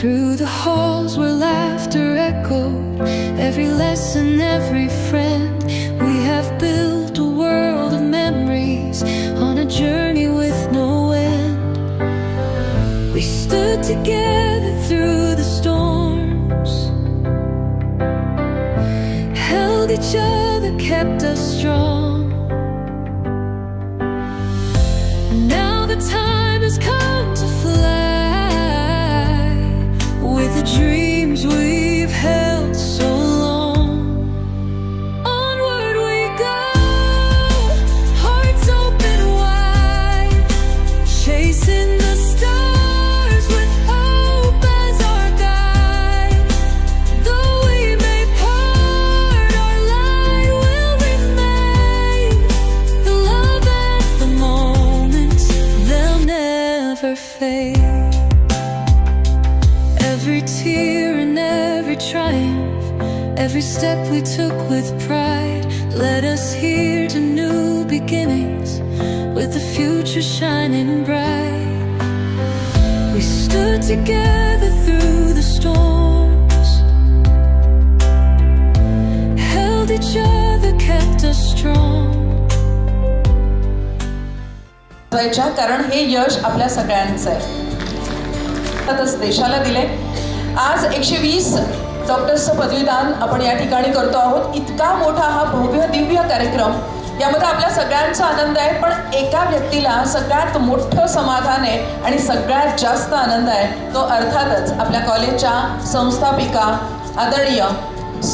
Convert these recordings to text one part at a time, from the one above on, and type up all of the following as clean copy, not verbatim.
Through the halls where laughter echoed, every lesson, every friend, we have built a world of memories on a journey with no end. We stood together through the storms, held each other, kept us strong. Now the time has come to fly with the dreams we've held so long. Onward we go, hearts open wide, chasing the stars with hope as our guide. Though we may part, our light will remain. The love and the moments, they'll never fade. Every tear and every triumph, every step we took with pride, led us here to new beginnings, with the future shining bright. We stood together through the storms, held each other, kept us strong. कारण हे यश आपल्या सगळ्यांचं आहे, देशाला दिले. आज 120 डॉक्टर्सचं पदवीदान आपण या ठिकाणी करतो आहोत. इतका मोठा हा भव्य दिव्य कार्यक्रम, यामध्ये आपल्या सगळ्यांचा आनंद आहे. पण एका व्यक्तीला सगळ्यात मोठं समाधान आहे आणि सगळ्यात जास्त आनंद आहे, तो अर्थातच आपल्या कॉलेजच्या संस्थापिका आदरणीय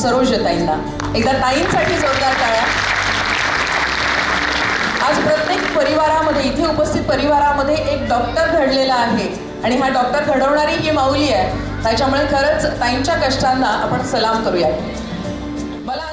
सरोजताईंना. एकदा ताईंसाठी जोरदार टाळ्या. आज प्रत्येक परिवारामध्ये, इथे उपस्थित परिवारामध्ये एक डॉक्टर घडलेला आहे आणि हा डॉक्टर घडवणारी ही माऊली आहे. त्याच्यामुळे खरंच ताईंच्या कष्टांना आपण सलाम करूया. मला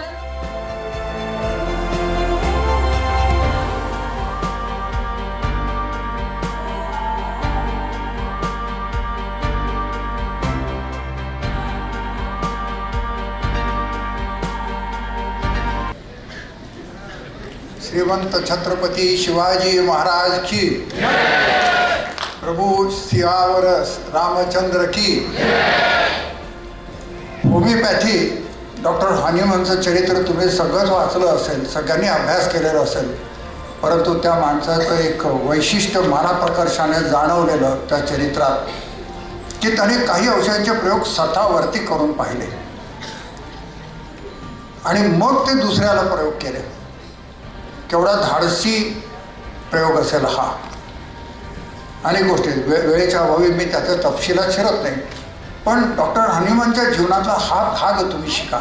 श्रीमंत छत्रपती शिवाजी महाराज की, प्रभू सियावर रामचंद्र की. होमिओपॅथी डॉक्टर हनीमनचं चरित्र तुम्ही सगळंच वाचलं असेल, सगळ्यांनी अभ्यास केलेला असेल, परंतु त्या माणसाचं एक वैशिष्ट्य मला प्रकर्षाने जाणवलेलं त्या चरित्रात, की त्याने काही औषधांचे प्रयोग स्वतःवरती करून पाहिले आणि मग ते दुसऱ्याला प्रयोग केले. केवढा धाडसी प्रयोग असेल हा. अनेक गोष्टी वेळेच्या अभावी मी त्याच्या तपशिलात शिरत नाही, पण डॉक्टर हनीमनच्या जीवनातला हा भाग तुम्ही शिका,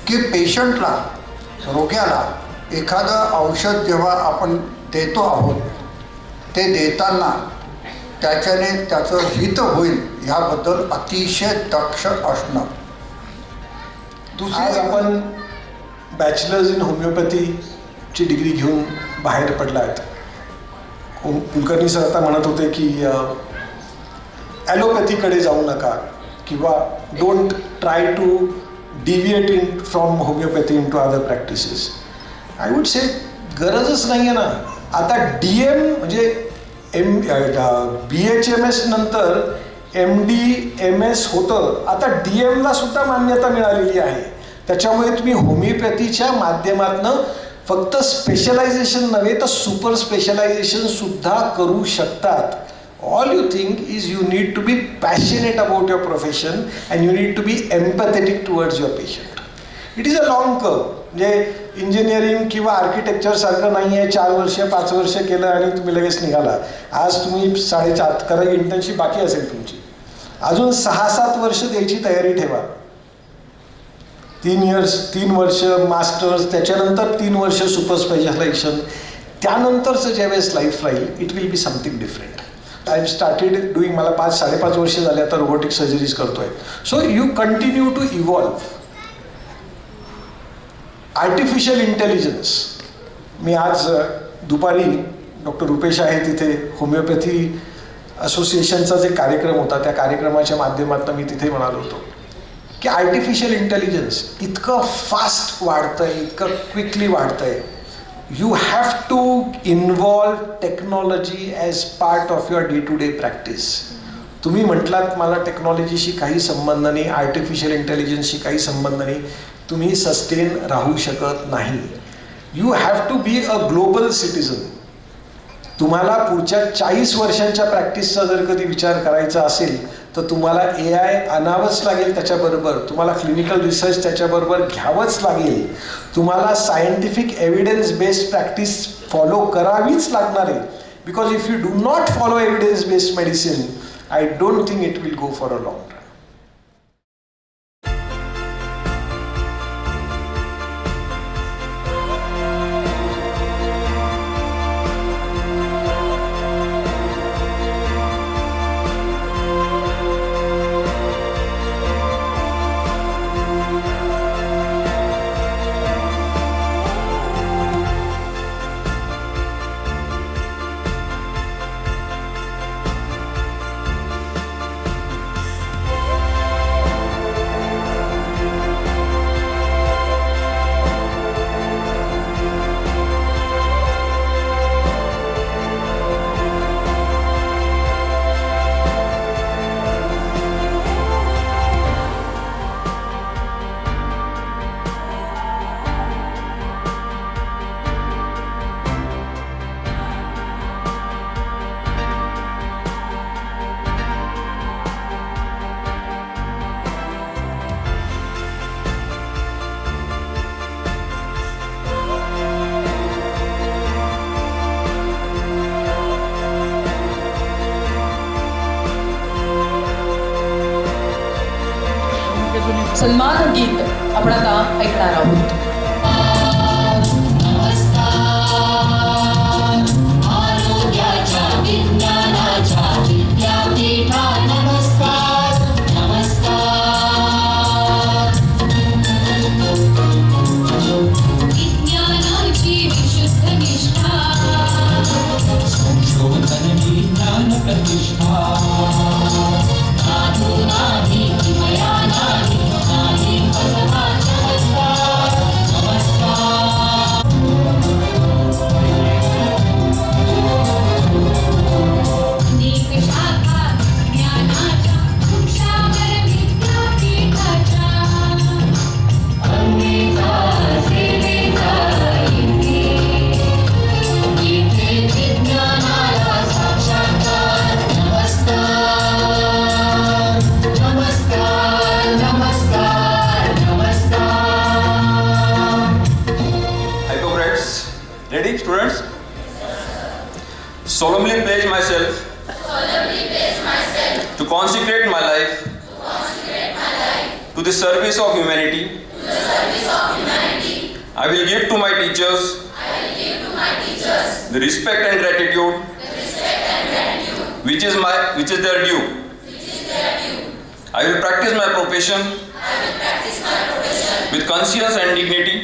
की पेशंटला, रोग्याला एखादं औषध जेव्हा आपण देतो आहोत, ते देताना त्याच्याने त्याचं हित होईल ह्याबद्दल अतिशय दक्ष असणं. आज आपण बॅचलर्स इन होमिओपॅथीची डिग्री घेऊन बाहेर पडला आहेत. कुलकर्णी सर आता म्हणत होते की ॲलोपॅथीकडे जाऊ नका किंवा don't try to deviate in from homeopathy into other practices. I would say गरजच नाही आहे ना. आता DM म्हणजे BHMS नंतर MD MS होतं, आता DMला सुद्धा मान्यता मिळालेली आहे. त्याच्यामुळे तुम्ही होमिओपॅथीच्या माध्यमातून फक्त स्पेशलायझेशन नव्हे तर सुपर स्पेशलायझेशन सुद्धा करू शकतात. All you think is you need to be passionate about your profession and you need to be empathetic towards your patient. It is a long curve. म्हणजे इंजिनिअरिंग किंवा आर्किटेक्चरसारखं नाही आहे 4 वर्ष 5 वर्ष केलं आणि तुम्ही लगेच निघाला. आज तुम्ही 4.5 कारण इंटर्नशिप बाकी असेल तुमची, अजून 6-7 वर्ष द्यायची तयारी ठेवा. 3 वर्ष मास्टर्स, त्याच्यानंतर 3 वर्ष सुपर स्पेशलायझेशन, त्यानंतरचं ज्यावेळेस लाईफ राहील it will be something different. I have started doing, मला 5-5.5 वर्ष झाले आता रोबोटिक सर्जरीज करतोय. So you continue to evolve. Artificial intelligence, मी आज दुपारी डॉक्टर रुपेश आहे तिथे, होमिओपॅथी असोसिएशनचा जे कार्यक्रम होता त्या कार्यक्रमाच्या माध्यमातून मी तिथे म्हणालो होतो की आर्टिफिशियल इंटेलिजन्स इतकं फास्ट वाढतं आहे, इतकं क्विकली वाढतं आहे. You have to involve technology as part of your day to day practice. तुम्ही म्हटलात मला टेक्नॉलॉजीशी काही संबंध नाही, आर्टिफिशियल इंटेलिजन्सशी काही संबंध नाही, तुम्ही सस्टेन राहू शकत नाही. You have to be a global citizen. तुम्हाला पुढच्या 40 वर्षांच्या प्रॅक्टिसचा जर कधी विचार करायचा असेल तर तुम्हाला AI आणावंच लागेल, त्याच्याबरोबर तुम्हाला क्लिनिकल रिसर्च त्याच्याबरोबर घ्यावंच लागेल, तुम्हाला scientific evidence based practice follow करावीच लागणार आहे. Because if you do not follow evidence based medicine, I don't think it will go for a long run. सन्मान गीत आपण आता ऐकणार आहोत. Ready, students? Solemnly pledge myself to consecrate my life to the service of humanity. I will give to my teachers the respect and gratitude which is their due. I will practice my profession with conscience and dignity.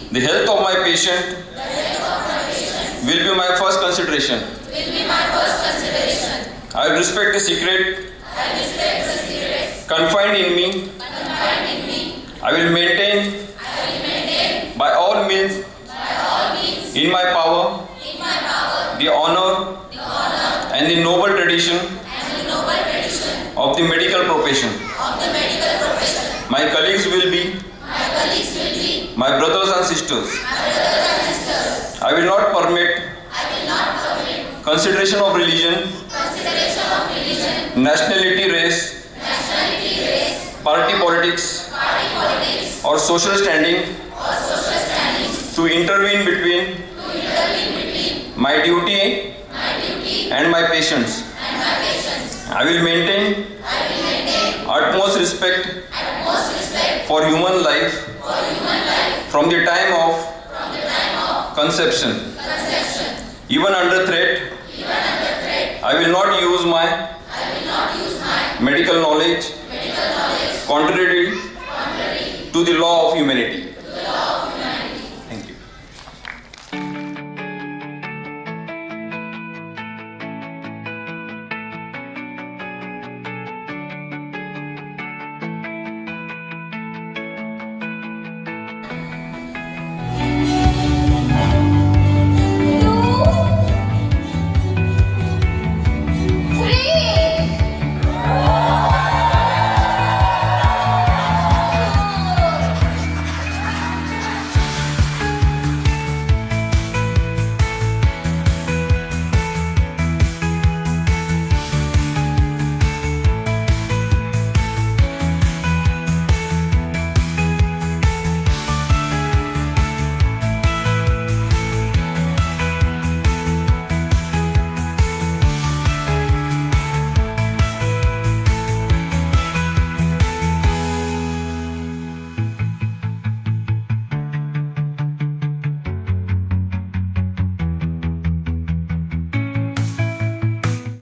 The health of my patient will be my first consideration. I will respect the secret confined in me. I will maintain by all means in my power the honor and the noble tradition of the medical profession. My colleagues will be my brothers and sisters. I will not permit consideration of religion, nationality, race, party politics, or social standing to intervene between my duty and my patients. I will maintain utmost respect for human life from the time of conception. Even under threat, I will not use my medical knowledge contrary to the law of humanity.